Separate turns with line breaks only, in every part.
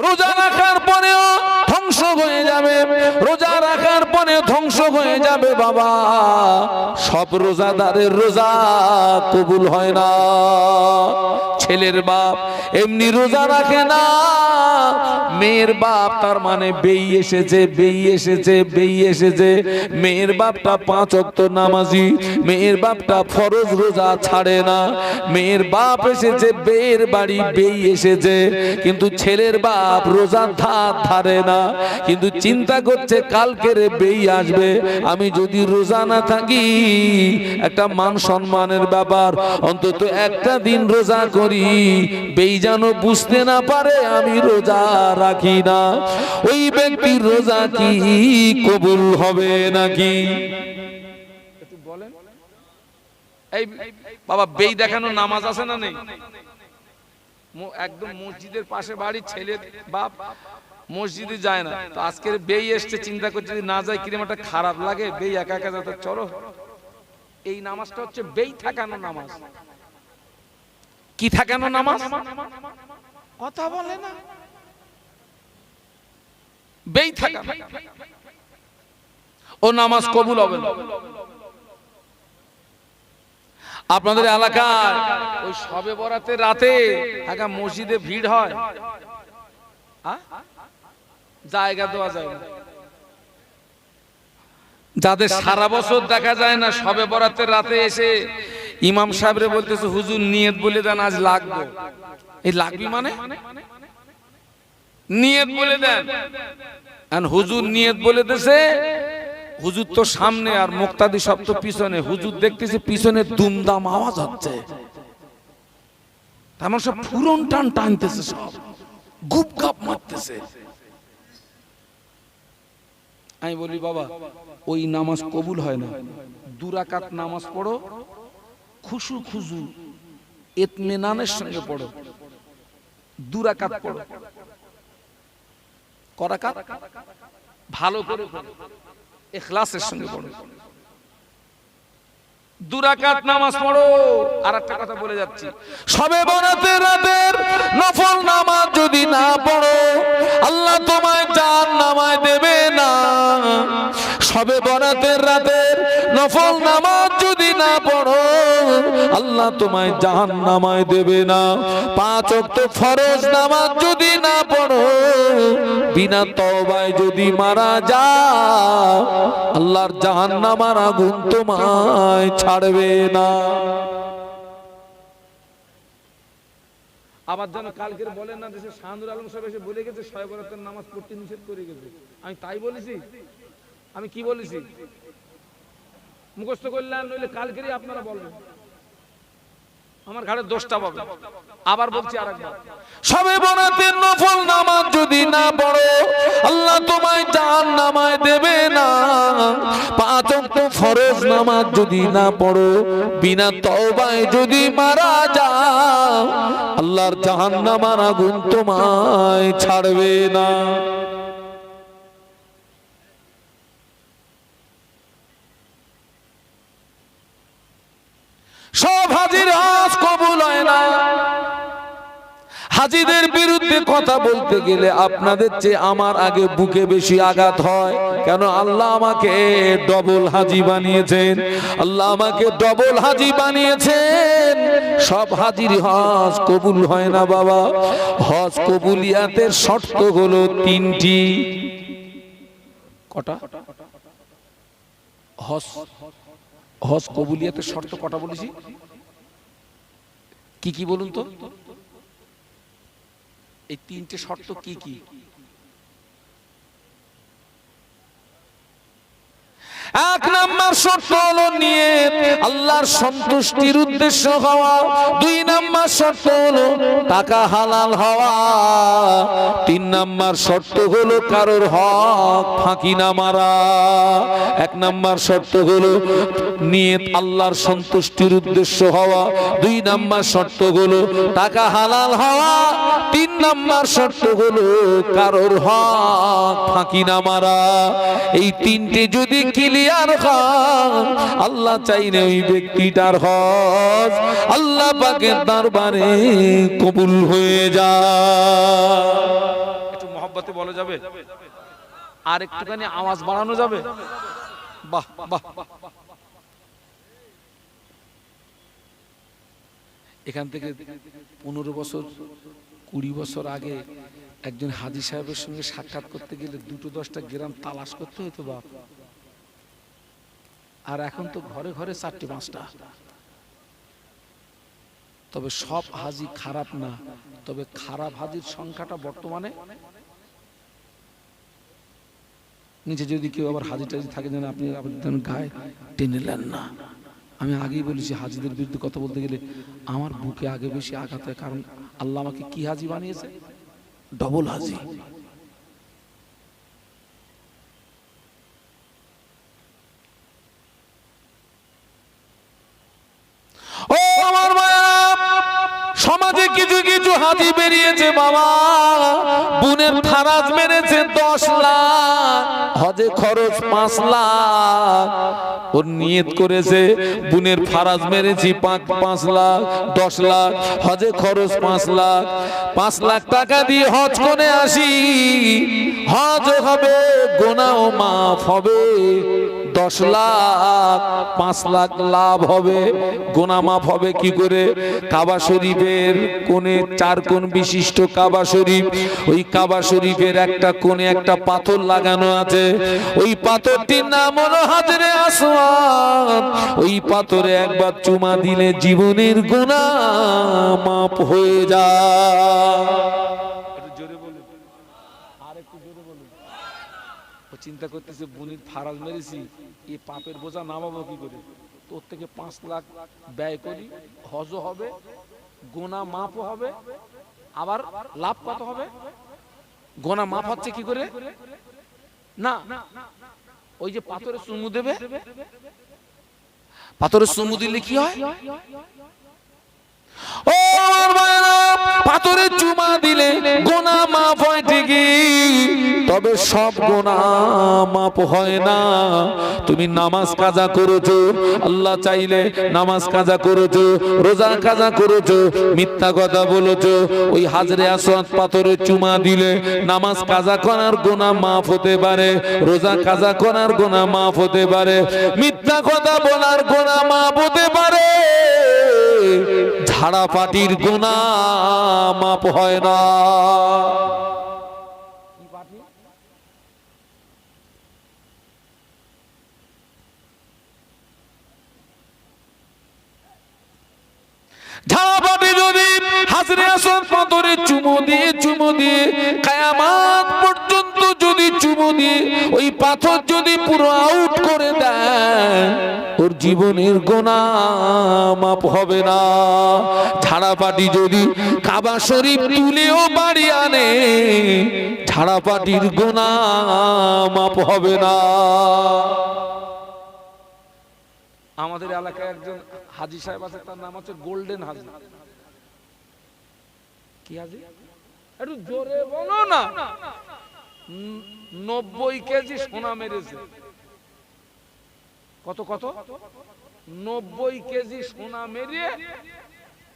রোজা রাখার পরেও ধ্বংস হয়ে যাবে, রোজা রাখার পরে ধ্বংস হয়ে যাবে বাবা। সব রোজাদারের রোজা কবুল হয় না। ছেলের বাপ এমনি রোজা রাখে না, মেয়ের বাপ তার মানে বেই এসেছে, বেই এসেছে, বেই এসেছে। মেয়ের বাপটা 5 ওয়াক্ত নামাজি, মেয়ের বাপটা ফরজ রোজা ছাড়ে না। মেয়ের বাপ এসেছে বেয়ের বাড়ি, বেই এসেছে, কিন্তু ছেলের বাপ রোজা ধারে না। কিন্তু চিন্তা করছে কালকের বেই আসবে, আমি যদি রোজা না থাকি একটা মান সম্মানের ব্যাপার, অন্তত একটা দিন রোজা করি, বেই যেন বুঝতে না পারে আমি রোজা রাখি না। ওই ব্যক্তির রোজা কি কবুল হবে নাকি? একটু বলেন। এই বাবা, বেই দেখানো নামাজ আছে না নেই? একদম মসজিদের পাশে বাড়ি, ছেলে বাপ মসজিদে যায় না, তো আজকের বেই এসছে, চিন্তা করছে না যায় কিরকম একটা খারাপ লাগে, বেই একা একা যাতে চলো। এই নামাজটা হচ্ছে বেই থাকানো নামাজ। কি থাকানো নামাজ? কথা বলে না, বেই থাকা। ও নামাজ কবুল হবে না। আপনাদের এলাকায় ওই শবে বরাতের রাতে একা মসজিদে ভিড় হয়, জায়গা দেওয়া যায় না। যাদের সারা বছর দেখা যায় না, শবে বরাতের রাতে এসে ইমাম সাহেবরে বলতেছে হুজুর নিয়ত বলে দেন আজ লাগবে। এই লাগবি মানে নিয়ত বলে দেন। আর হুজুর নিয়ত বলে দিয়েছে, হুজুর তো সামনে আর মুক্তাদি সব তো পিছনে, হুজুর দেখতেছে পিছনে দুমদাম আওয়াজ হচ্ছে, আমার সব ফুরন টান টানতেছে, সব গুপ গাপ মারতেছে। আমি বলি বাবা ওই নামাজ কবুল হয় না। 2 রাকাত নামাজ পড়ো, খুশু খুজু ইতমিনানের সঙ্গে পড়ো। 2 রাকাত পড়ো, ক রাকাত? ভালো করে পড়ো, ইখলাসের সঙ্গে পড়ো। 2 রাকাত নামাজ পড়ো। আর একটা কথা বলে যাচ্ছি, শবে বরাতের রাতের নফল নামাজ যদি না পড়ো, আল্লাহ তোমায় জাহান্নামে দেবে না। শবে বরাতের রাতের নফল নামাজ যদি না পড়ো, আল্লাহ তোমায় জাহান্নামে দেবে না। 5 ওয়াক্ত ফরজ নামাজ যদি না পড়ো, বিনা তওবায় যদি মারা যাও, আল্লাহর জাহান্নামের আগুন তোমায় ছাড়বে না। আবার যেন কালকের বলেন না দেশে শাহানুর আলম সাহেব এসে বলে গেছে শবে বরাতের নামাজ পড়তে নিষেধ করে গেছে। আমি তাই বলেছি? আমি কি বলেছি? মুখস্থ করলেন, নইলে কালকেরই আপনারা বলবেন, আমার ঘাড়ে দোষটা পাবে। আবার বলছি আরেকবার, শবে বরাতের নফল নামাজ যদি না পড়ো, আল্লাহ তোমায় জাহান্নামে দেবে না। 5 ওয়াক্ত ফরজ নামাজ যদি না পড়ো, বিনা তওবায় যদি মারা যাও, আল্লাহর জাহান্নামের আগুন তোমায় ছাড়বে না। সব হাজির হজ কবুল হয় না। হাজিদের বিরুদ্ধে কথা বলতে গেলে আপনাদের চেয়ে আমার আগে বুকে বেশি আঘাত হয়। কেন? আল্লাহ আমাকে ডবল হাজি বানিয়েছেন, আল্লাহ আমাকে ডবল হাজি বানিয়েছেন। সব হাজির হজ কবুল হয় না বাবা। হজ কবুলিয়াতের শর্ত হলো 3টি। কটা? হজ কবুলিয়াতের শর্ত কটা বলেছি? কি কি বলুন তো? এই 3টে শর্ত কি কি? এক নাম্বার শর্ত হলো নিয়ত, আল্লাহর সন্তুষ্টির উদ্দেশ্য হওয়া। 2 নাম্বার শর্ত হলো টাকা হালাল হওয়া। 3 নাম্বার শর্ত হলো কারোর হক ফাঁকি না মারা। 1 নাম্বার শর্ত হলো নিয়ত আল্লাহর সন্তুষ্টির উদ্দেশ্য হওয়া। 2 নাম্বার শর্ত হলো টাকা হালাল হওয়া। 3 নাম্বার শর্ত হলো কারোর হক ফাঁকি না মারা। এই 3টে যদি ক্লিয়ার হয়, আল্লাহ চাইলে ওই ব্যক্তিটার হজ আল্লাহ পাকের দরবারে কবুল হয়ে যায়। মহব্বতে বলা যাবে? আর একটুখানি আওয়াজ বাড়ানো যাবে? বাহ বাহ। এখান থেকে 15 বছর 20 বছর আগে একজন হাজী সাহেবের সঙ্গে সাক্ষাৎ করতে গেলে 2-10টা গ্রাম তালাশ করতে হতো বাপ। আর এখন তো ঘরে ঘরে 4-5টা। তবে সব হাজী খারাপ না, তবে খারাপ হাজীর সংখ্যাটা বর্তমানে নিচে। যদি কেউ আবার হাজী টাজি থাকে যেন আপনি আপনার গায়ে টেনে নেন না। আমি আগেই বলেছি হাজীদের বিরুদ্ধে কথা বলতে গেলে আমার বুকে আগে বেশি আঘাত হয়, কারণ আল্লাহ আমাকে কি হাজী বানিয়েছে? ডবল হাজী। ও আমার মায়েরা, সমাজে কিছু কিছু হাজী বেরিয়েছে বাবা, বুনের ফারাজ মেরেছে 10 লাখ, হজে খরচ 5 লাখ। ওর নিয়ত করেছে বুনের ফারাজ মেরেছি 5 লাখ, 10 লাখ, হজে খরচ 5 লাখ। 5 লাখ টাকা দিয়ে হজ করে আসি, হজ হবে, গুনাহ মাফ হবে। 10 লাখ 5 লাখ লাভ হবে, গুনাহ মাফ হবে কি করে? কাবা শরীফের কোণে 4 কোণ বিশিষ্ট কাবা শরীফ, ওই কাবা শরীফের একটা কোণে একটা পাথর লাগানো আছে, ওই পাথরটির নাম হলো হাজরে আসওয়াদ। ওই পাথরে একবার চুমা দিলে জীবনের গুনাহ মাফ হয়ে যায়। একটু জোরে বলুন, আর একটু জোরে বলুন। ও চিন্তা করতেছে বুনির ফারাজ মেরেছি, এই পাপের বোঝা নামাবো কি করে? তোর থেকে 5 লাখ ব্যয় করি, হজও হবে, গুনাহ মাফও হবে, আবার লাভ কত হবে? গুনাহ মাফ হচ্ছে কি করে? না, ওই যে পাথরে চুমু দেবে, পাথরে চুমু দিলে কি হয়? ও আমার ভাইরা, পাথরে চুমা দিলে গুনাহ মাফ হয় ঠিকই, তবে সব গুনাহ মাফ হয় না। তুমি নামাজ কাজা করেছো, আল্লাহ চাইলে নামাজ কাজা করেছো, রোজা কাজা করেছো, মিথ্যা কথা বলেছো, ওই হাজরে আসওয়াদ পাথরে চুমা দিলে নামাজ কাজা করার গুনাহ মাফ হতে পারে, রোজা কাজা করার গুনাহ মাফ হতে পারে, মিথ্যা কথা বলার গুনাহ মাফ হতে পারে, ঝাড়া পাটির গুনাহ মাফ হয় না। ঝাড়া পাটি যদি হাজরে আসওয়াদ পাথরে চুমু দিয়ে কিয়ামত পর্যন্ত যদি চুমু দিয়ে ওই পাথর যদি পুরো আউট করে দেয়, ওর জীবনের গুনাহ মাফ হবে না। ঝাড়া পাটি যদি কাবা শরীফ তুলেও বাড়ি আনে, ঝাড়া পাটির গুনাহ মাফ হবে না। আমাদের এলাকায় একজন হাজী সাহেব আছে, তার নাম হচ্ছে গোল্ডেন হাজী। কি হাজী? একটু জোরে বলো না। 90 কেজি সোনা মেরেছে। কত কত? 90 কেজি সোনা মেরিয়ে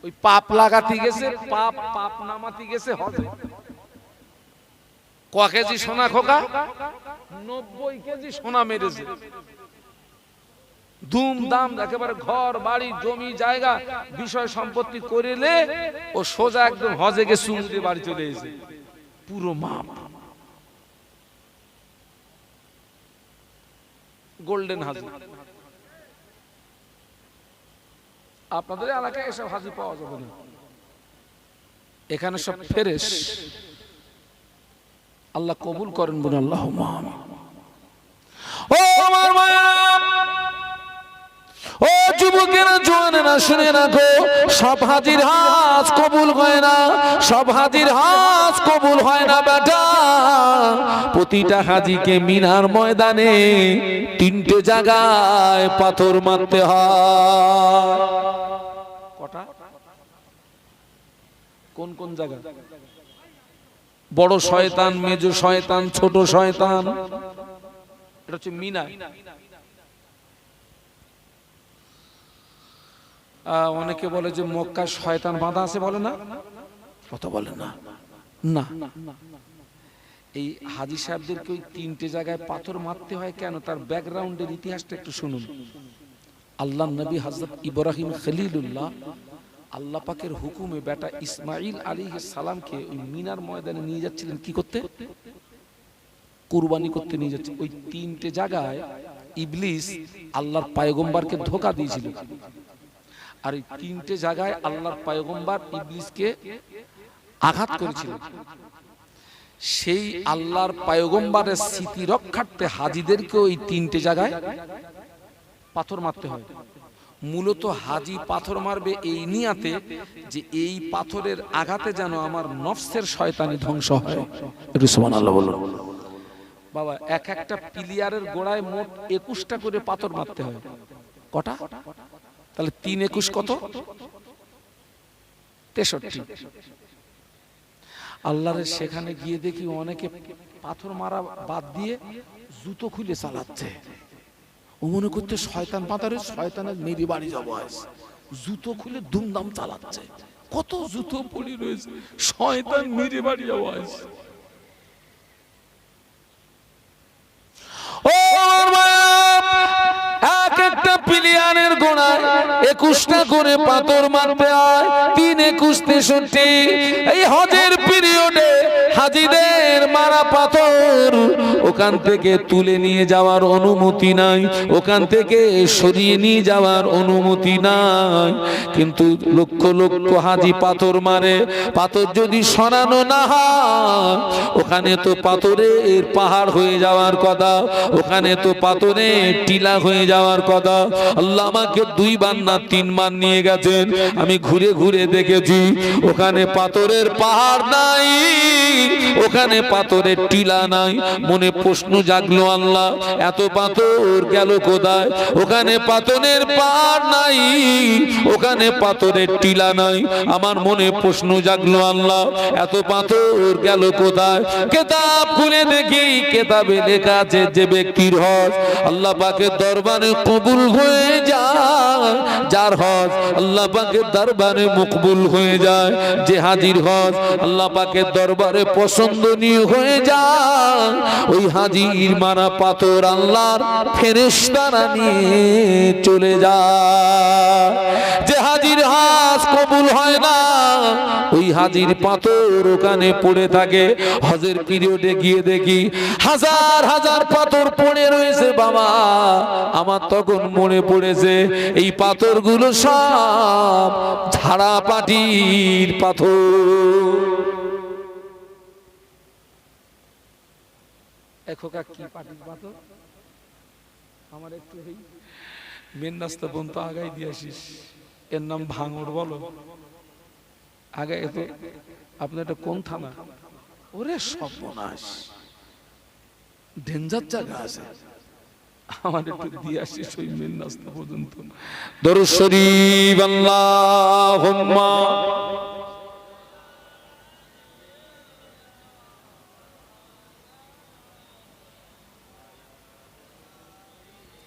ওই পাপ লাগাতে গেছে, পাপ নামাতে গেছে হজে। ক কেজি সোনা খোকা? 90 কেজি সোনা মেরেছে। ধুমধাম একেবারে ঘর বাড়ি জমি জায়গা বিষয় সম্পত্তি করিলে ও সোজা একদম হজে গিয়ে চুমু দিয়ে বাড়ি চলে এসেছে, পুরো মাপ। গোল্ডেন হাজী। আপনাদের এলাকায় এসব হাজী পাওয়া যাবে না, এখানে সব ফেরেশ। আল্লাহ কবুল করেন বলে আল্লাহুম্মা আমিন। ও আমার মায়েরা, ও যুবকেরা, জওয়ানেরা, শুনে রাখো, সব হাজীর হজ কবুল হয় না, সব হাজীর হজ কবুল হয় না বেটা। প্রতিটা হাজীকে মিনার ময়দানে 3টে জায়গায় পাথর মারতে হয়। কটা? কোন কোন জায়গা? বড় শয়তান, মেজো শয়তান, ছোট শয়তান, এটা হচ্ছে মিনা। অনেকে বলে যে মক্কায় শয়তান বাঁধা আছে, বলে না? কথা বলে না। না, এই হাজী সাহেবদেরকে ওই 3টে জায়গায় পাথর মারতে হয় কেন, তার ব্যাকগ্রাউন্ডের ইতিহাসটা একটু শুনুন। আল্লাহ নবী হযরত ইব্রাহিম খলিলুল্লাহ আল্লাহ পাকের হুকুমে বেটা ইসমাইল আলাইহিস সালামকে ওই মিনার ময়দানে নিয়ে যাচ্ছিলেন কি করতে, কুরবানি করতে নিয়ে যাচ্ছে। ওই 3টে জায়গায় ইবলিস আল্লাহর পয়গম্বরকে ধোঁকা দিয়েছিল, আর এই 3টে জায়গায় আল্লাহর পয়গম্বর ইবলিসকে আঘাত করেছিল। সেই আল্লাহর পয়গম্বরের স্মৃতি রক্ষার্থে হাজীদেরকে ওই 3টে জায়গায় পাথর মারতে হয়। মূলত হাজী পাথর মারবে এই নিয়াতে যে এই পাথরের আঘাতে যেন আমার নফসের শয়তানি ধ্বংস হয়। একটু সুবহানাল্লাহ বলুন। বাবা এক একটা পিলিয়ারের গোড়ায় মোট 21টা করে পাথর মারতে হয়। কটা? তাহলে 3 21 কত? 63। আল্লাহর সেখানে গিয়ে দেখি অনেকে পাথর মারা বাদ দিয়ে জুতো খুলে চালাচ্ছে। ও মনে করতে শয়তান পাথরে শয়তানের মেরি বাড়ি যাবো, জুতো খুলে দুমদাম চালাচ্ছে। কত জুতো পড়ে রয়েছে, শয়তান মেরি বাড়ি যাবো। এক একটা পিলিয়ানের গোড়ায় 21টা করে পাথর মারতে হয়। 3 21 63। এই হজের পিরিয়ডে হাজীদের মারা পাথর ওখান থেকে তুলে নিয়ে যাওয়ার অনুমতি নাই, ওখান থেকে সরিয়ে নিয়ে যাওয়ার অনুমতি নাই। কিন্তু লক্ষ লক্ষ হাজী পাথর মারে, পাথর যদি সরানো না হয় ওখানে তো পাথরের পাহাড় হয়ে যাওয়ার কথা, ওখানে তো পাথরের টিলা হয়ে যাওয়ার কথা। আল্লাহ আমাকে 2 বার না 3 বার নিয়ে গেছেন, আমি ঘুরে ঘুরে দেখেছি ওখানে পাথরের পাহাড় নাই, ওখানে পাথরের টিলা নাই। মনে প্রশ্ন জাগলো, আল্লাহ এত পাথর গেল কোথায়? ওখানে পাথরের পাহাড় নাই, ওখানে পাথরের টিলা নাই। আমার মনে প্রশ্ন জাগলো, আল্লাহ এত পাথর গেল কোথায়? কিতাব খুলে দেখি, কিতাবে লেখা আছে যে ব্যক্তির হজ আল্লাহ পাকের দরবারে কবুল হয়ে যায়, যার হজ আল্লাহ পাকের দরবারে মকবুল হয়ে যায়, যে হাজীর হজ আল্লাহ পাকের দরবারে পছন্দনীয় হয়ে যায়, ওই হাজীর মারা পাথর আল্লাহর ফেরেশতারা নিয়ে চলে যায়। যে হাজীর হজ কবুল হয় না ওই হাজীর পাথর ওখানে পড়ে থাকে। হজের পিরিয়ডে গিয়ে দেখি হাজার হাজার পাথর পড়ে রয়েছে। বাবা আমার তখন মনে পড়েছে এই পাথরগুলো সব ঝাড়া পাটির পাথর। এখোকা কি পাটির পাথর? আমার একটু এই মেন রাস্তা পর্যন্ত আগাই দিয়ে আসিস, এর নাম ভাঙড় বলো। আগে এত আপনার এটা কোন থানা? ওরে সর্বনাশ, ডেঞ্জার জায়গা আছে। আমার একটু দিয়ে আসিস ওই মেন রাস্তা পর্যন্ত। দরুদ শরীফ আল্লাহুম্মা।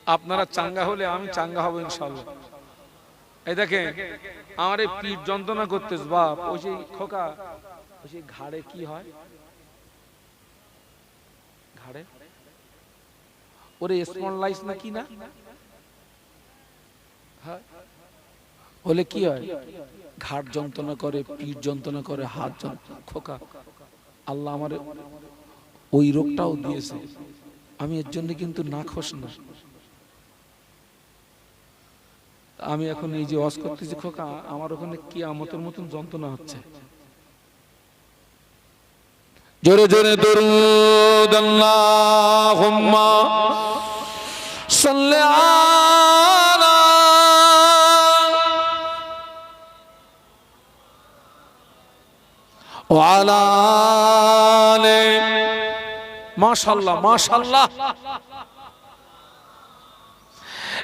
আপনারা চাঙ্গা হলে আমি চাঙ্গা হব ইনশাআল্লাহ। এই দেখেন আমার এই পিঠ যন্ত্রণা করতেছ বাপ। ওই যে খোকা, ওই যে ঘাড়ে কি হয়? ঘাড়ে ওরে স্পন্ডলাইস না কি না হলে কি হয়? ঘাড় যন্ত্রণা করে, পিঠ যন্ত্রণা করে, হাত যন্ত্রণা। খোকা আল্লাহ আমার ওই রোগটাও দিয়েছে, আমি এর জন্য কিন্তু না খোস না। আমি এখন এই যে ওয়াজ করতেছি খোকা, আমার ওখানে কিয়ামতের মতন যন্ত্রণা হচ্ছে। জোরে জোরে দরুদ আল্লাহুম্মা সাল্লি আলা ওয়া আলা আলি। মাশাআল্লাহ মাশাআল্লাহ।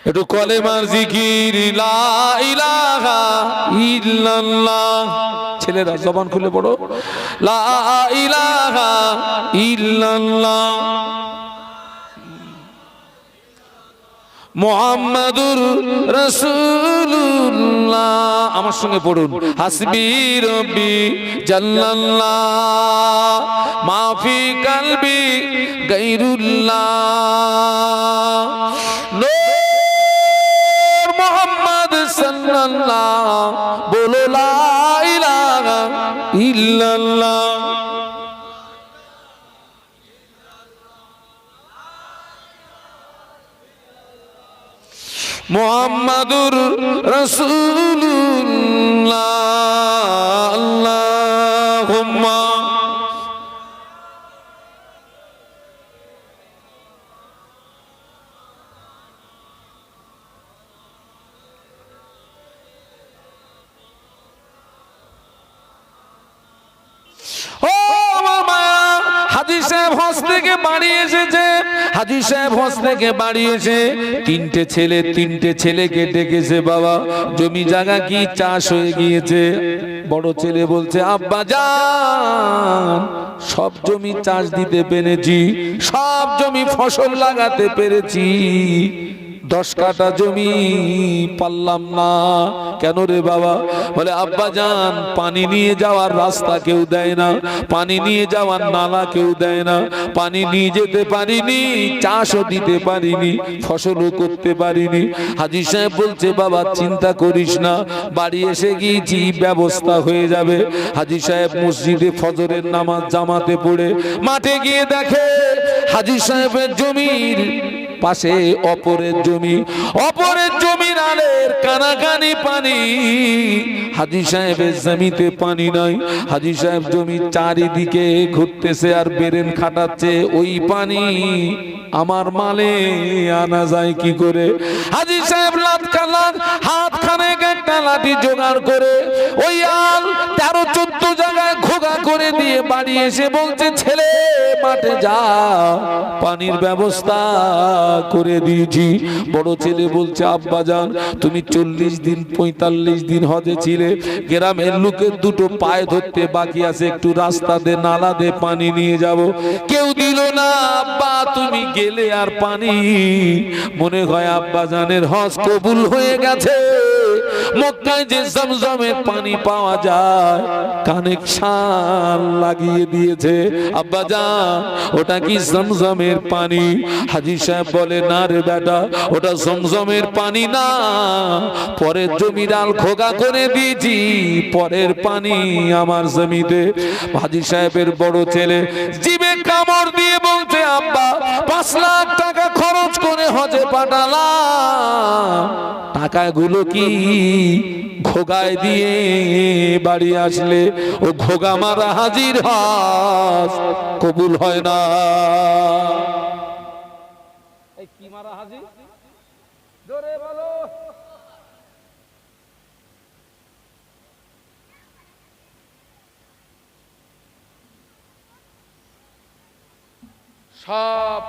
একটু কলেমার জিকির লা ইলাহা ইল্লাল্লাহ। ছেলেরা জবান খুলে পড়ো, লা ইলাহা ইল্লাল্লাহ মুহাম্মাদুর রাসূলুল্লাহ। আমার সঙ্গে পড়ুন, হাসবি রব্বি জাল্লাল্লাহ মা ফি কলবি গায়রুল্লাহ। নূর মুহাম্মদ সাল্লাল্লাহ, বলো লা ইলাহা ইল্লাল্লাহ। মুহাম্মাদুর রাসূলুল্লাহ। আল্লাহুম্মা হাজী সাহেব হজ থেকে বাড়ি এসেছে। হাজী সাহেব হজ থেকে বাড়ি এসে তিনটে ছেলেকে ডেকেছে, বাবা জমি জায়গা কি চাষ হয়ে গিয়েছে? বড় ছেলে বলছে, আব্বা জান সব জমি চাষ দিতে পেরেছি, সব জমি ফসল লাগাতে পেরেছি, 10 কাঠা জমি পারলাম না। কেন রে বাবা? বলে, আব্বা জান পানি নিয়ে যাওয়ার রাস্তা কেউ দেয় না, পানি নিয়ে যাওয়ার নালা কেউ দেয় না, পানি নিয়ে যেতে পারিনি, চাষও দিতে পারিনি, ফসলও করতে পারিনি। হাজী সাহেব বলছে, বাবা চিন্তা করিস না, বাড়ি এসে গিয়েছি, ব্যবস্থা হয়ে যাবে। হাজী সাহেব মসজিদে ফজরের নামাজ জামাতে পড়ে মাঠে গিয়ে দেখে হাজী সাহেবের জমির পাশে অপরের জমির আলের কানাকানি পানি। হাজী সাহেবের জমিতে পানি নাই। হাজী সাহেব জমি চারিদিকে ঘুরতেছে আর বেরেন খাটাচ্ছে, ওই পানি আমার মালে আনা যায় কি করে? হাজী সাহেব হাত খানেক একটা লাঠি জোগাড় করে ওই আল 13-14 জায়গায় ঘোগা করে দিয়ে বাড়ি এসে বলছে, ছেলে মাঠে যা, পানির ব্যবস্থা করে দিয়েছি। বড় ছেলে বলছে, আব্বা জান তুমি 40 দিন 45 দিন হজে ছিলে, গ্রামের লোকের দুটো পায়ে ধরতে বাকি আছে, একটু রাস্তা দে, নালা দে, পানি নিয়ে যাব, কেউ দিল না। আব্বা তুমি গেলে আর পানি, মনে হয় আব্বা জানের হজ কবুল হয়ে গেছে। মক্কায় যে জমজমের পানি পাওয়া যায় কানেকশন লাগিয়ে দিয়েছে। আব্বা জান ওটা কি জমজমের পানি? হাজী সাহেব বলে, না রে বেটা, ওটা জমজমের পানি না, পরের জমি ডাল খোগা করে দিয়েছি, পরের পানি আমার জমিতে। হাজী সাহেবের বড় ছেলে জিভে কামড় দিয়ে বলছে, আব্বা 5 লাখ টাকা খরচ করে হজে পাঠালাম, টাকাগুলো কি ঘোগায় দিয়ে বাড়ি আসলে ও ঘোগা মারা হাজির হজ কবুল হয় না। এই কি মারা হাজির? জোরে বলো। সব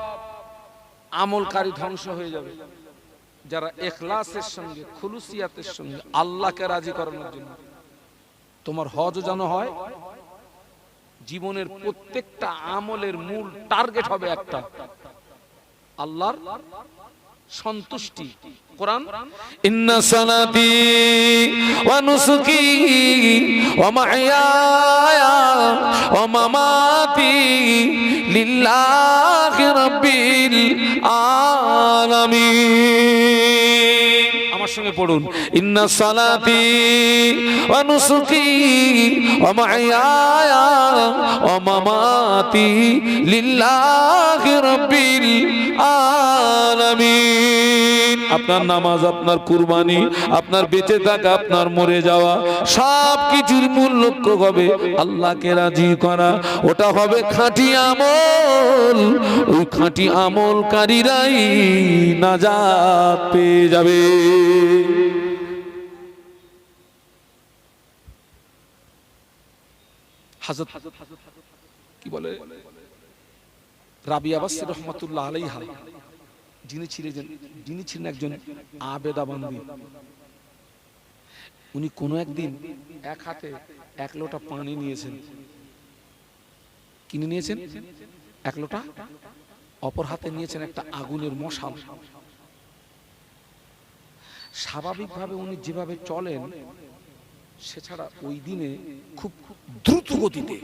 আমলকারী ধ্বংস হয়ে যাবে। যারা ইখলাসের সঙ্গে, খুলুসিয়াতের সঙ্গে আল্লাহকে রাজি করানোর জন্য, তোমার হজ যেন হয়, জীবনের প্রত্যেকটা আমলের মূল টার্গেট হবে একটা, আল্লাহর সন্তুষ্টি। কোরআন, ইন্না সালাতি ওয়া নুসুকি ওয়া মাহইয়ায়া ওয়া মামাতি লিল্লাহি রাব্বিল আলামিন। আমার সঙ্গে পড়ুন, ইন্না সালাতি ওয়া নুসুকি ওয়া মাহইয়ায়া ওয়া মামাতি লিল্লাহি রাব্বিল আলামিন। আপনার নামাজ, আপনার কুরবানি, আপনার বেঁচে থাকা, আপনার মরে যাওয়া, সব কিছুর মূল লক্ষ্য হবে আল্লাহকে রাজি করা। ওটা হবে খাঁটি আমল। ওই খাঁটি আমলকারীরাই নাজাত পেয়ে যাবে। হযরত কি বলে রাবিয়া বাসরী রহমাতুল্লাহ আলাইহা, যিনি ছিলেন একজন আবেদা বান্দি, উনি কোনো একদিন এক হাতে 1 লোটা পানি নিয়েছেন। কিনে নিয়েছেন 1 লোটা, অপর হাতে নিয়েছেন একটা আগুনের মশাল। স্বাভাবিকভাবে উনি যেভাবে চলেন সেছাড়া ওই দিনে খুব দ্রুত গতিতে,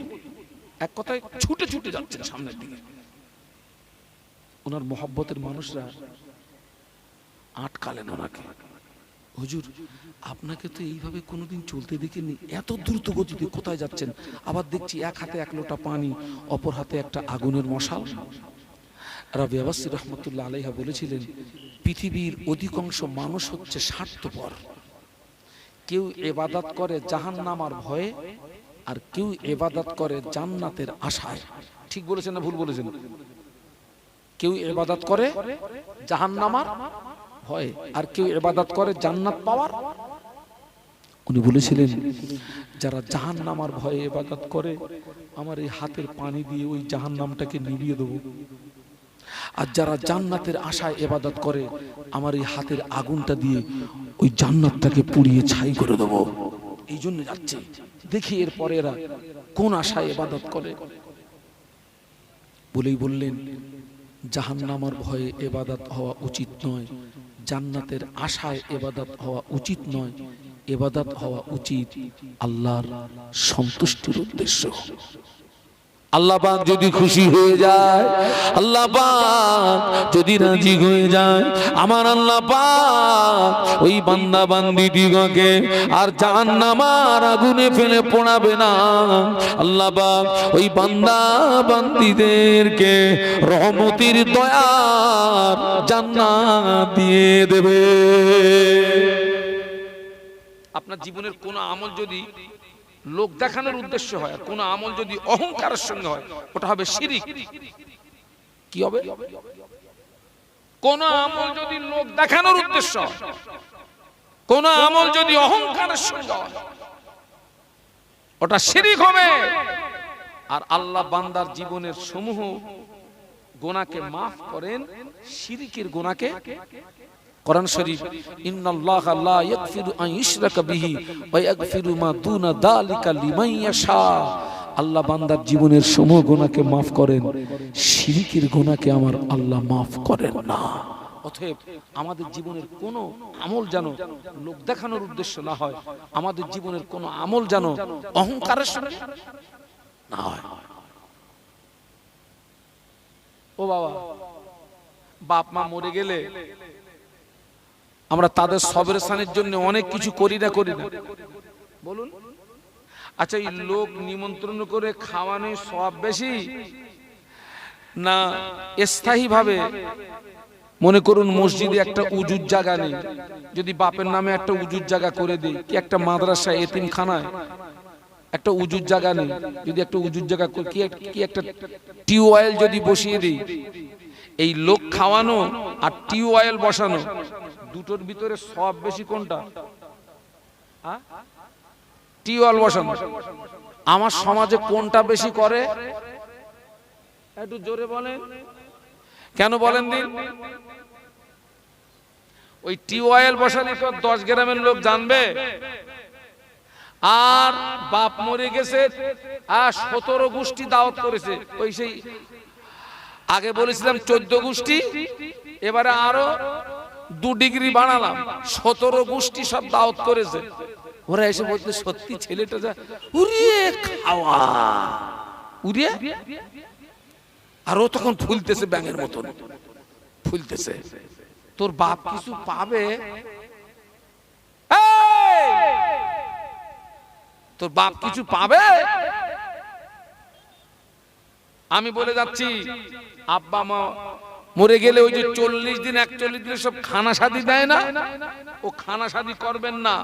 এক কথায় ছুটে ছুটে যাচ্ছেন সামনের দিকে। ওনার মহব্বতের মানুষরা আটকালেন ওনাকে, হুজুর আপনাকে তো এইভাবে কোনোদিন চলতে দেখিনি, এত দ্রুত গতিতে কোথায় যাচ্ছেন? আবার দেখছি এক হাতে এক লোটা পানি, অপর হাতে একটা আগুনের মশাল। রাবিয়া বাসরি রহমতুল্লাহ আলাইহা বলেছিলেন, পৃথিবীর অধিকাংশ মানুষ হচ্ছে স্বার্থপর। কেউ ইবাদত করে জাহান্নামের ভয়ে, আর কেউ ইবাদত করে জান্নাতের আশায়। ঠিক বলেছেন না ভুল বলেছেন? কেউ ইবাদত করে জাহান্নামের ভয়ে, আর কেউ ইবাদত করে জান্নাত পাওয়ার। উনি বলেছিলেন, যারা জাহান্নামের ভয়ে ইবাদত করে, আমার এই হাতের পানি দিয়ে ওই জাহান্নামটাকে নিভিয়ে দেবো। আর যারা জান্নাতের আশায় ইবাদত করে, আমার এই হাতের আগুনটা দিয়ে ওই জান্নাতটাকে পুড়িয়ে ছাই করে দেবো। এই জন্য যাচ্ছে, দেখি এরপরে এরা কোন আশায় ইবাদত করে। বলেই বললেন, জাহান্নামের ভয়ে ইবাদত হওয়া উচিত নয়, জান্নাতের আশায় ইবাদত হওয়া উচিত নয়, ইবাদত হওয়া উচিত আল্লাহর সন্তুষ্টির উদ্দেশ্য। আল্লাহ পাক যদি খুশি হয়ে যায়, আল্লাহ পাক যদি রাজি হয়ে যায়, আমার আল্লাহ পাক ওই বান্দা বান্দীদিগকে আর জাহান্নামের আগুনে ফেলে পোড়াবে না। আল্লাহ পাক ওই বান্দা বান্দীদেরকে রহমতের দয়ার জান্নাত দিয়ে দেবে। আপনার জীবনের কোন আমল যদি লোক দেখানোর উদ্দেশ্য হয়, কোন আমল যদি অহংকারের সঙ্গে হয়, ওটা হবে শিরিক। কি হবে? কোন আমল যদি লোক দেখানোর উদ্দেশ্য হয়, কোন আমল যদি অহংকারের সঙ্গে হয়, ওটা শিরিক হবে। আর আল্লাহ বান্দার জীবনের সমূহ গুনাহকে মাফ করেন, শিরিকের গুনাহকে। কোরআন শরীফ, ইন্নাল্লাহা লা ইয়াগফিরু আন ইউশরাকা বিহি ওয়া ইয়াগফিরু মা দুনা যালিকা লিমান ইয়াশা। আল্লাহ বান্দার জীবনের সমূহ গুনাহকে মাফ করেন, শিরকের গুনাহকে আমার আল্লাহ মাফ করেন না। অতএব আমাদের জীবনের কোন আমল যেন লোক দেখানোর উদ্দেশ্য না হয়, আমাদের জীবনের কোন আমল যেন অহংকারের সঙ্গে না হয়। ও বাবা, বাপ মা মরে গেলে আমরা তাদের সবরেশনের জন্য অনেক কিছু করি না বলুন? আচ্ছা, এই লোক নিমন্ত্রণ করে খাওয়ানো সওয়াব বেশি না স্থায়ী ভাবে? মনে করুন মসজিদে একটা উজুর জায়গা নেই, যদি বাপের নামে একটা উজুর জায়গা করে দিই, কি একটা মাদ্রাসা এতিমখানায় একটা উজুর জায়গা নেই, যদি একটা উজুর জায়গা কি একটা টিউবওয়েল যদি বসিয়ে দিই, এই লোক খাওয়ানো আর টিউবওয়েল বসানো দুটোর ভিতরে সব বেশি কোনটা? টিউবওয়েল বসানো। আমার সমাজে কোনটা বেশি করে? একটু জোরে বলেন, কেন বলেন দিন? ওই টিউবওয়েল বসালে তো 10 গ্রামের লোক জানবে, আর বাপ মরে গেছে আর 17 গোষ্ঠী দাওয়াত করেছে। ওই সেই আগে বলেছিলাম 14 গোষ্ঠী, এবারে আরো 2 ডিগ্রি বাড়ালাম, 17 গোষ্ঠী সব দাওয়াত করেছে। ওরা এসে বলতে, সত্যি ছেলেটা যা উড়িয়ে খাওয়া উড়িয়ে, আর ও তখন ফুলতেছে ব্যাঙের মতন ফুলতেছে। তোর বাপ কিছু পাবে? তোর বাপ কিছু পাবে? আমি বলে যাচ্ছি, আব্বা মা মরে গেলে ওই যে 40 দিন 41 দিন সব খানা শাদি দেয় না, ও খানা শাদি করবেন না,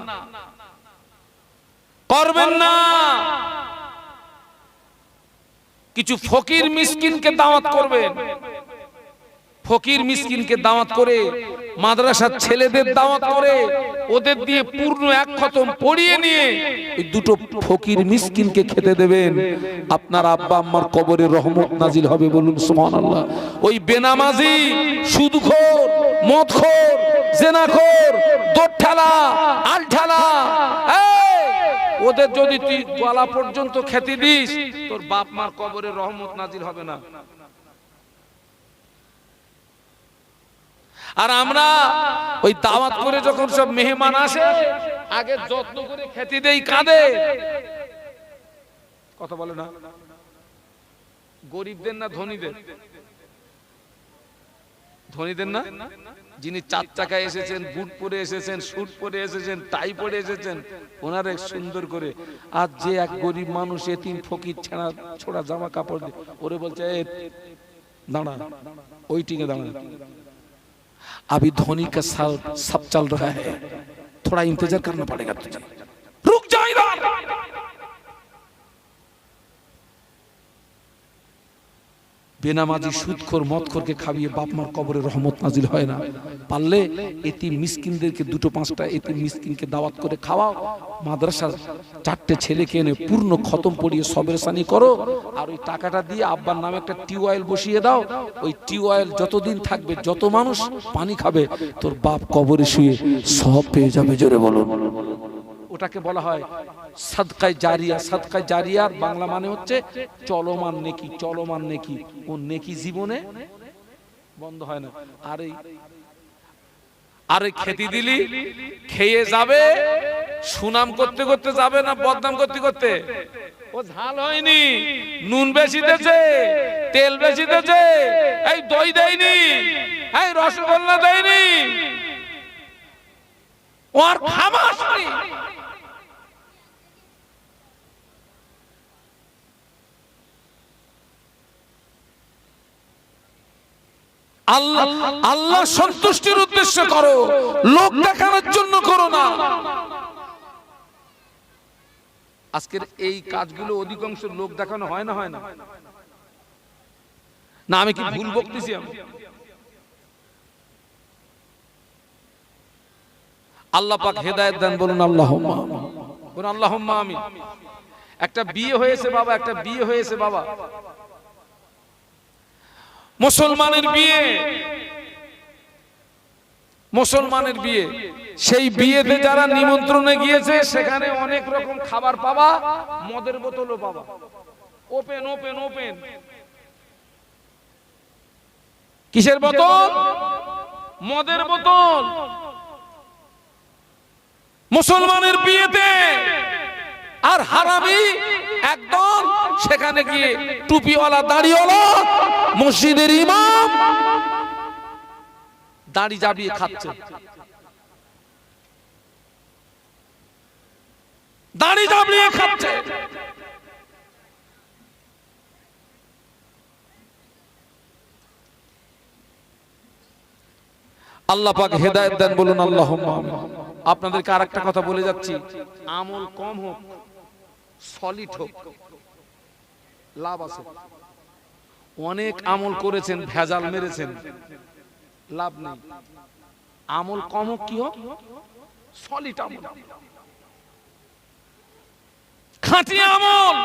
করবেন না। কিছু ফকির মিসকিনকে দাওয়াত করবেন, ফকির মিসকিনকে দাওয়াত করে, মাদ্রাসার ছেলেদের দাওয়াত করে, ওদের দিয়ে পূর্ণ এক খতম পড়িয়ে নিয়ে এই দুটো ফকির মিসকিনকে খেতে দেবেন। আপনার আব্বা আম্মার কবরে রহমত নাজিল হবে, বলুন সুবহানাল্লাহ। ওই বেনামাজি, সুদখোর, মদখোর, জেনাখোর, দোঠেলা, আলঠেলা, ওদের যদি তুই গলা পর্যন্ত খেতে দিস, তোর বাপ মার কবরে রহমত নাজিল হবে না। আর আমরা ওই দাওয়াত করে যখন সব মেহমান আসে আগে যত্ন করে খেতে দেই কাঁদে, কথা বলে না, গরিবদের না ধনীদের? ধনীদের না? যিনি 4 চাকায় এসেছেন, বুট পরে এসেছেন, স্যুট পরে এসেছেন, টাই পরে এসেছেন, ওনার এক সুন্দর করে। আর যে এক গরিব মানুষ এতিম ফকির ছেঁড়া ছোড়া জামা কাপড় দিয়ে ওরে বলছে এ দাঁড়া, ওই টিকে দাঁড়া, अभी धोनी का सब चल रहा है, थोड़ा इंतजार करना पड़ेगा तुझे, रुक जा इधर। বেনামাজি সুদখোর মদখোরকে খাবিয়ে বাপ মার কবরে রহমত নাজিল হয় না। পারলে এতিম মিসকিনদেরকে 2-5টা এতিম মিসকিনকে দাওয়াত করে খাওয়াও, মাদ্রাসার 4টে ছেলেকে এনে পূর্ণ খতম পড়িয়ে সবেরসানি করো, আর ওই টাকাটা দিয়ে আব্বার নামে একটা টিউবওয়েল বসিয়ে দাও। ওই টিউবওয়েল যতদিন থাকবে, যত মানুষ পানি খাবে, তোর বাপ কবরে শুয়ে সব পেয়ে যাবে। জোরে বলুন। ওটাকে বলা হয় সাদকায়ে জারিয়া। সাদকায়ে জারিয়ার বাংলা মানে হচ্ছে চলমান নেকি। চলমান নেকি, ও নেকি জীবনে বন্ধ হয় না। আর এই খেতে দিলি খেয়ে যাবে, সুনাম করতে করতে যাবে না বদনাম করতে করতে। ও ঝাল হয়নি, নুন বেশি দিয়েছে, তেল বেশি দিয়েছে, এই দই দেয়নি, এই রসগোল্লা দেয়নি, ওর খামাস নেই। আল্লাহ সন্তুষ্টির উদ্দেশ্যে করো, লোক দেখানোর জন্য করো না। আজকের এই কাজগুলো অধিকাংশ লোক দেখানো হয় না, হয় না? না আমি কি ভুল বকতেছি? আমি আল্লাহ পাক হেদায়েত দেন, বলুন আল্লাহুম্মা আমিন, বলুন আল্লাহুম্মা আমিন। একটা বিয়ে হয়েছে বাবা, একটা বিয়ে হয়েছে বাবা, মুসলমানের বিয়ে, মুসলমানের বিয়ে। সেই বিয়েতে যারা নিমন্ত্রণে গিয়েছে সেখানে অনেক রকম খাবার পাবা, মদের বোতলও পাবা, ওপেন ওপেন ওপেন। কিসের বোতল? মদের বোতল। মুসলমানের বিয়েতে। আর হারামি একদম সেখানে গিয়ে টুপিওয়ালা দাড়িওয়ালা মসজিদের ইমাম দাড়ি জাবিয়ে খাচ্ছে, দাড়ি জাবিয়ে খাচ্ছে। আল্লাহ পাক হেদায়েত দেন, বলুন আল্লাহুম্মা আমিন। আপনাদেরকে আরেকটা কথা বলে যাচ্ছি, আমল কম হোক, সলিড হোক, লাভ আছে। অনেক আমল করেছেন, ভেজাল মেরেছেন, লাভ নেই। আমল কম হোক, কি হোক, সলিড আমল, খাঁটি আমল।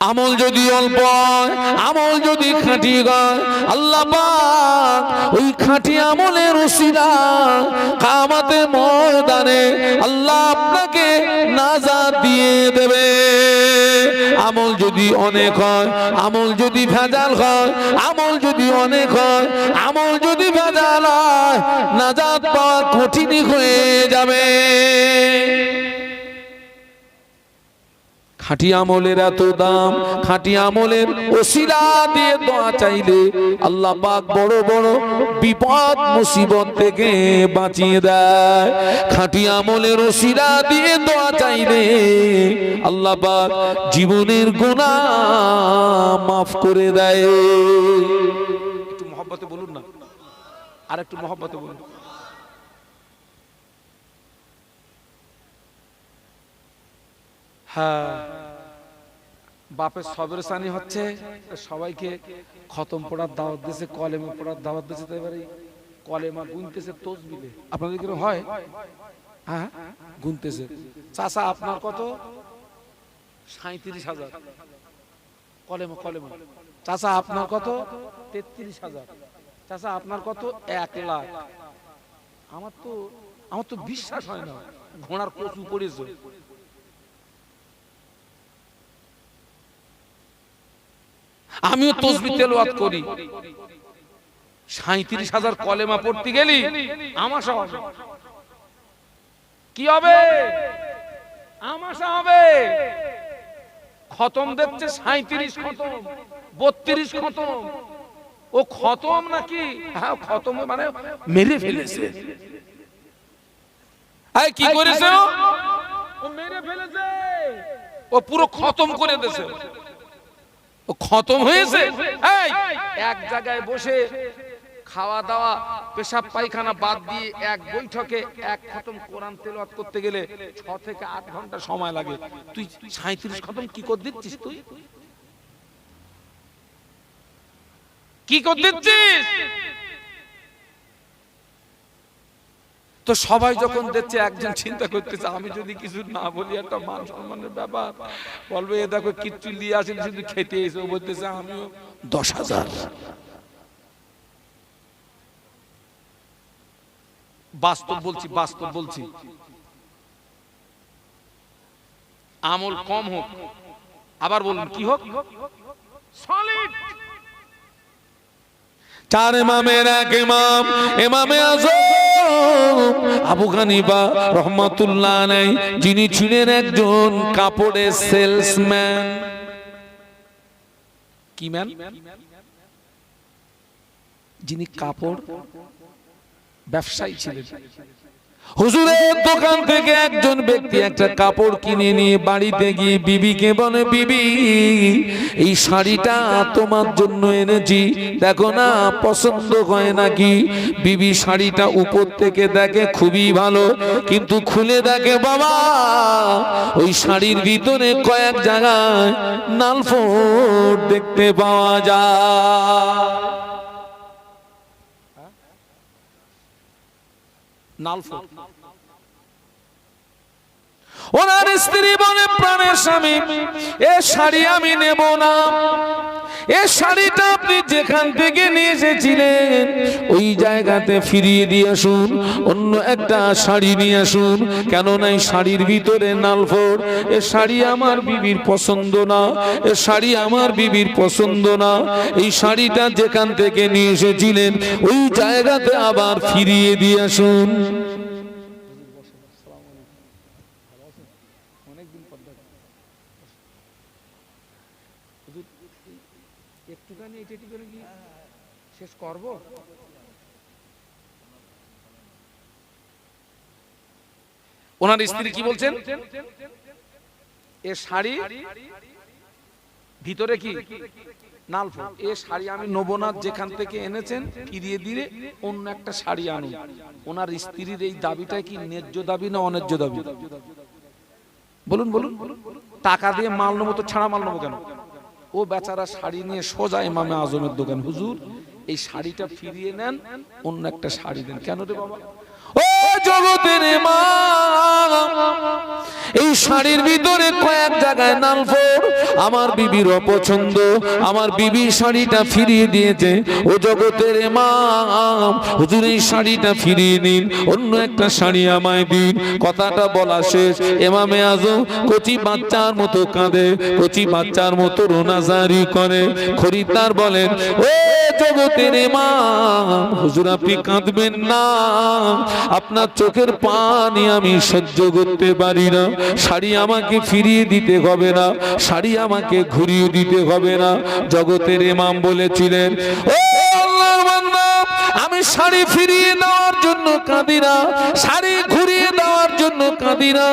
আমল যদি অল্প হয়, আমল যদি খাঁটি হয়, আল্লাহ পাক ওই খাঁটি আমলের উসিলা কিয়ামতের ময়দানে আল্লাহ আপনাকে নাজাত দিয়ে দেবে। আমল যদি অনেক হয়, আমল যদি ভেজাল হয়, আমল যদি অনেক হয়, আমল যদি ভেজাল হয়, নাজাত পাওয়া কঠিন হয়ে যাবে। খাঁটি আমলের এত দাম, খাঁটি আমলের ওসিলা দিয়ে দোয়া চাইলে আল্লাহ পাক বড় বড় বিপদ মুসিবত থেকে বাঁচিয়ে দেয়। খাঁটি আমলের ওসিলা দিয়ে দোয়া চাইলে আল্লাহ পাক জীবনের গুনাহ মাফ করে দেয়। একটু মহব্বতে বলুন না, আর একটু মহব্বতে বলুন। হ্যাঁ, বাপের সবের সানি হচ্ছে, সবাইকে খতম পড়ার দাওয়াত দিয়েছে, কলেমা পড়ার দাওয়াত দিয়েছে, তো এবারে কলেমা গুনতেছে তসবিহে। আপনাদের কি হয়? হ্যাঁ, গুনতেছে। চাচা আপনার কত? 37,000 কলেমা। কলেমা। চাচা আপনার কত? 33,000। চাচা আপনার কত? 1 লাখ। আমার তো বিশ্বাস হয় না, ঘোড়ার কচু পড়েছে। আমিও তাসবিহ তেলাওয়াত করি, ৩৭,০০০ কলেমা পড়তে গেলি আমাশা হবে। কি হবে? আমাশা হবে। খতম দিচ্ছে ৩৭ খতম, ৩২ খতম। ও খতম নাকি? হ্যাঁ খতম মানে মেরে ফেলেছে। এই কি করেছে? ও মেরে ফেলেছে, ও পুরো খতম করে দিয়েছে। ও খতম হয়েছে। এই এক জায়গায় বসে খাওয়া দাওয়া পেশাব পায়খানা বাদ দিয়ে এক বৈঠকে এক খতম কোরআন তেলাওয়াত করতে গেলে 6 থেকে 8 ঘন্টা সময় লাগে। তুই ৩৭ খতম কি করে দিচ্ছিস? তুই কি করে দিচ্ছিস? তো সবাই যখন দেখছে, একজন চিন্তা করতেছে আমি যদি কিছু না বলি একটা মান সম্মানের ব্যাপার, বলবে এ দেখো কিচ্ছু নিয়ে আসেন শুধু খেতে এসে। বলতেছে আমিও ১০,০০০। বাস্তব বলছি, বাস্তব বলছি। আমল কম হোক, আবার বলুন কি হোক, সলিড। 4 ইমামের এক ইমাম ইমামে আযম আবু হানিফা রাহমাতুল্লাহ আলাইহি, যিনি ছিলেন একজন কাপড়ের সেলসম্যান। কি ম্যান? যিনি কাপড় ব্যবসায়ী ছিলেন। হুজুরের দোকান থেকে একজন ব্যক্তি একটা কাপড় কিনে নিয়ে বাড়িতে গিয়ে বিবিকে বলে, বিবি এই শাড়িটা তোমার জন্য এনেছি, দেখো না পছন্দ হয় নাকি? বিবি শাড়িটা উপর থেকে দেখে খুবই ভালো, কিন্তু খুলে দেখে বাবা ওই শাড়ির ভিতরে কয়েক জায়গায় নালফোট দেখতে পাওয়া যায়। নালফোট। ওনার স্ত্রী বলে, প্রাণের স্বামী এ শাড়ি আমি নেব না, এ শাড়িটা আপনি যেখান থেকে নিয়ে এসেছিলেন ওই জায়গাতে ফিরিয়ে দিয়ে আসুন, অন্য একটা শাড়ি নিয়ে আসুন। কেননা এই শাড়ির ভিতরে নালফোট, এ শাড়ি আমার বিবির পছন্দ না, এ শাড়ি আমার বিবির পছন্দ না। এই শাড়িটা যেখান থেকে নিয়ে এসেছিলেন ওই জায়গাতে আবার ফিরিয়ে দিয়ে আসুন। একটুখানি এটি করে কি শেষ করব? ওনার স্ত্রী কি বলছেন? এ শাড়ি ভিতরে কি নালফোট, এ শাড়ি আমি নেব না, যেখান থেকে এনেছেন ফিরিয়ে দিয়ে অন্য একটা শাড়ি আনুন। ওনার স্ত্রীর এই দাবিটা কি ন্যায্য দাবি না অন্যায্য দাবি? বলুন বলুন। টাকা দিয়ে মাল নেবো তো ছাড়া মাল নেবো কেন? ও বেচারা শাড়ি নিয়ে সোজা ইমামে আজমের দোকান, হুজুর এই শাড়িটা ফিরিয়ে নেন, অন্য একটা শাড়ি দেন। কেন রে বাবা? ও জগতের ইমাম, এই শাড়ির ভিতরে কয়েক জায়গায় নালফোট, আমার বিবির অপছন্দ, আমার বিবি শাড়িটা ফিরিয়ে দিয়েছে। ও জগতের ইমাম, হুজুর এই শাড়িটা ফিরিয়ে নিন, অন্য একটা শাড়ি আমায় দিন। কথাটা বলা শেষ, ইমামে আজম কচি বাচ্চার মতো কাঁদে, কচি বাচ্চার মতো রোনাজারি করে। খরিদ্দার বলেন, ও জগতের ইমাম, হুজুর আপনি কাঁদবেন না, আপনার চোখের পানি আমি সহ্য করতে পারি না। শাড়ি আমাকে ফিরিয়ে দিতে হবে না, শাড়ি আমাকে ঘুরিয়ে দিতে হবে না। জগতের ইমাম বলেছিলেন, ও আল্লাহর বান্দা, আমি শাড়ি ফিরিয়ে দেওয়ার জন্য কাঁদি না, শাড়ি ঘুরিয়ে দেওয়ার জন্য কাঁদি না।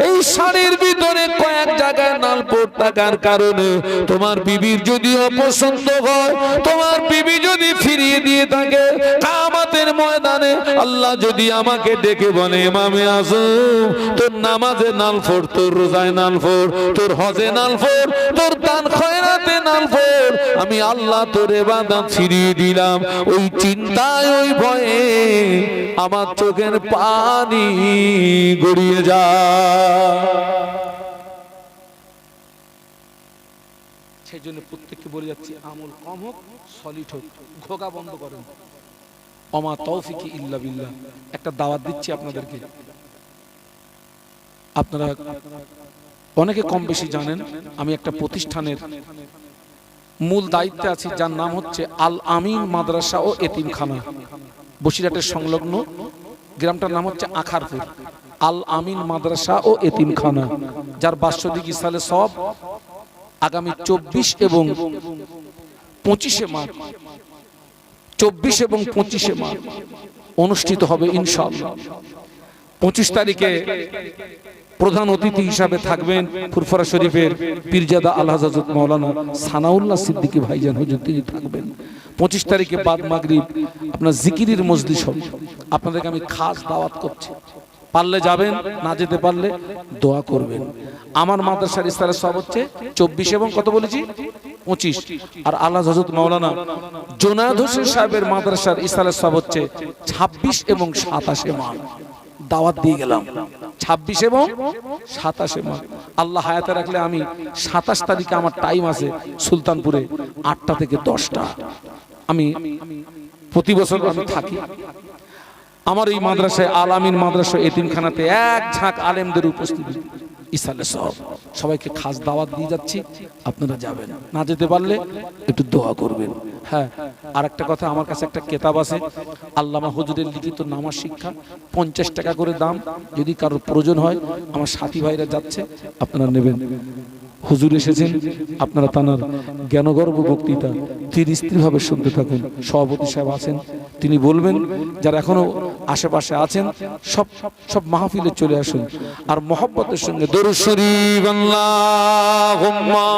এই শাড়ির ভিতরে কয়েক জায়গায় নালফোট থাকার কারণে তোমার বিবির যদি অপছন্দ হয়, তোমার বিবি যদি ফিরিয়ে দিয়ে থাকে, কিয়ামতের ময়দানে আল্লাহ যদি আমাকে ডেকে বলে, ইমামে আজম তোর নামাজে নালফোট, তোর রোজায় নালফোট, তোর হজে নালফোট, তোর দান খয়রাতে নালফোট, আমি আল্লাহ তোর ইবাদত ফিরিয়ে দিলাম। ওই চিন্তায় ওই ভয়ে আমার চোখের পানি গড়িয়ে যায়। সেই জন্য প্রত্যেককে বলে যাচ্ছি, আমল কম হোক, সলিড হোক, ঘোগা বন্ধ করেন। ওমা তৌফিকি ইল্লা বিল্লাহ। একটা দাওয়াত দিচ্ছি আপনাদেরকে, আপনারা অনেকে কম বেশি জানেন আমি একটা প্রতিষ্ঠানের মূল দায়িত্বে আছি, যার নাম হচ্ছে আল আমিন মাদ্রাসা ও এতিমখানা। বসিরহাটের সংলগ্ন গ্রামটার নাম হচ্ছে আখারপুর। আল আমিন মাদ্রাসা ও এতিমখানা, যার বাৎসরিক ইসালে সব আগামী 24 এবং 25 মার্চ 24 এবং 25 মার্চ অনুষ্ঠিত হবে ইনশাআল্লাহ। 25 তারিখে প্রধান অতিথি হিসাবে থাকবেন ফুরফুরা শরীফের পীরজাদা আলহাজ হযরত মাওলানা সানাউল্লাহ সিদ্দিকী ভাইজান হুজুর, তিনি থাকবেন। 25 তারিখে বাদ মাগরিব আপনার জিকিরের মজলিস হবে। আপনাদেরকে আমি খাস দাওয়াত করছি, পারলে যাবেন, না যেতে পারলে দোয়া করবেন। আমার মাদ্রাসার ইস্তারের সব হচ্ছে 24 এবং কত বলেছি 25, আর আলহাজ হযরত মাওলানা জোনায়েদ হোসেন সাহেবের মাদ্রাসার ইস্তারের সব হচ্ছে 26 এবং 27 মার্চ। দাওয়াত দিয়ে গেলাম 26 এবং 27 মার্চ। আল্লাহ হায়াতে রাখলে আমি 27 তারিখে আমার টাইম আছে সুলতানপুরে 8টা থেকে 10টা। আমি প্রতি বছর আমি থাকি। আমার এই মাদ্রাসায় আল আমিন মাদ্রাসা এতিমখানাতে এক ঝাঁক আলেমদের উপস্থিতি ইসালে সব, সবাইকে খাস দাওয়াত দিয়ে যাচ্ছি, আপনারা যাবেন, না যেতে পারলে একটু দোয়া করবেন। হ্যাঁ, আর একটা কথা, আমার কাছে একটা কিতাব আছে আল্লামা হুজুরের লিখিত নামাজ শিক্ষা, 50 টাকা করে দাম। যদি কারোর প্রয়োজন হয়, আমার সাথী ভাইরা যাচ্ছে, আপনারা নেবেন। হুজুর এসেছেন, আপনারা তানার জ্ঞানগর্ভ বক্তৃতা ধীরস্থিরভাবে শুনতে থাকুন। সভাপতি সাহেব আছেন, তিনি বলবেন। যারা এখনো আশেপাশে আছেন সব সব মাহফিলে চলে আসুন, আর মহব্বতের সঙ্গে দরুদ শরীফ আল্লাহুম্মা।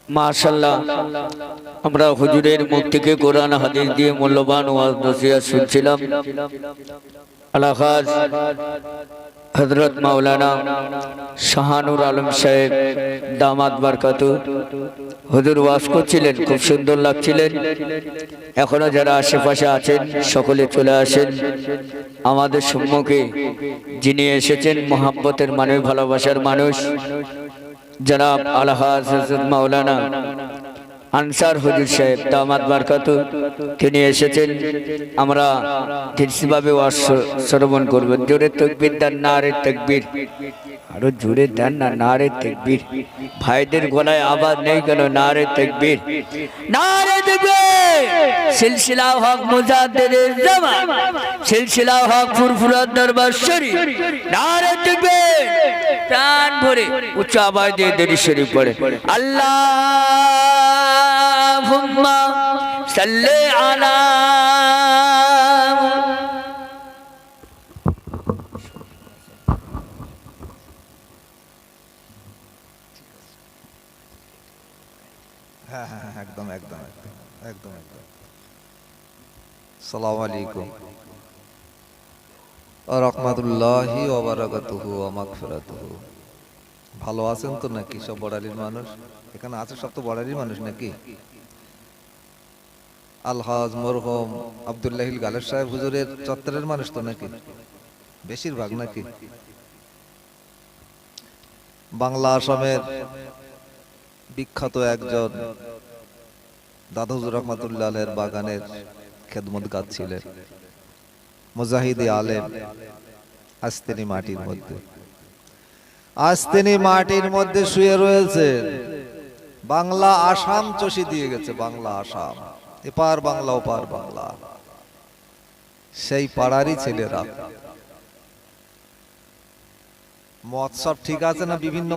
মাশাআল্লাহ, আমরা হুজুরের মুখ থেকে কোরআন হাদিস দিয়ে মূল্যবান ওয়াজ নসিহত শুনছিলাম। আলহাজ হযরত মাওলানা শাহানুর আলম সাহেব দামাত বরকত হুজুর ওয়াজ করছিলেন, খুব সুন্দর লাগছিলেন। এখনো যারা আশেপাশে আছেন সকলে চলে আসেন। আমাদের সম্মুখে যিনি এসেছেন মোহাব্বতের মানুষ, ভালোবাসার মানুষ, জনাব আলহাজ হযরত মাওলানা আনসার হুজুর সাহেব দামাত বরকত, তিনি এসেছেন। আমরা ধীরভাবে ওয়াজ শ্রবণ করব। জোরে তাকবীর দেন, নারে তাকবীর, আরো জোরে দেন না, নারে তাকবীর। ভাইদের গলায় আওয়াজ নেই কেন? নারে তাকবীর, নারে তাকবীর। সিলসিলা হক মুজাদ্দিদের জামান, সিলসিলা হক ফুরফুরা দরবার শরীফ, নারে তাকবীর। প্রাণ ভরে উচ্চ আওয়াজ দিয়ে দরুদ শরীফ পড়ে। আল্লাহুম্মা সাল্লি আলা।
হ্যাঁ হ্যাঁ, একদম একদম একদম একদম একদম। আসসালামু আলাইকুম ওয়া রাহমাতুল্লাহি ওয়া বারাকাতুহু ওয়া মাগফিরাতুহু। ভালো আছেন তো নাকি সব বড়ালির মানুষ? এখানে আছে সব তো বড়ালির মানুষ নাকি? আলহাজ মরহুম আব্দুল্লাহিল গালেব সাহেব হুজুরের চত্বরের মানুষ তো নাকি বেশিরভাগ নাকি? বাংলা আসামের বিখ্যাত একজন দাদা হুজুর রহমাতুল্লাহ আলাইহির বাগানের খেদমতগার ছিলেন, মুজাহিদে আলেম। আজ তিনি মাটির মধ্যে শুয়ে রয়েছেন। বাংলা আসাম চষি দিয়ে গেছে, বাংলা আসাম, এপার বাংলা ওপার বাংলা। সেই পাড়ারই ছেলেরা। মত সব ঠিক আছে না? বিভিন্ন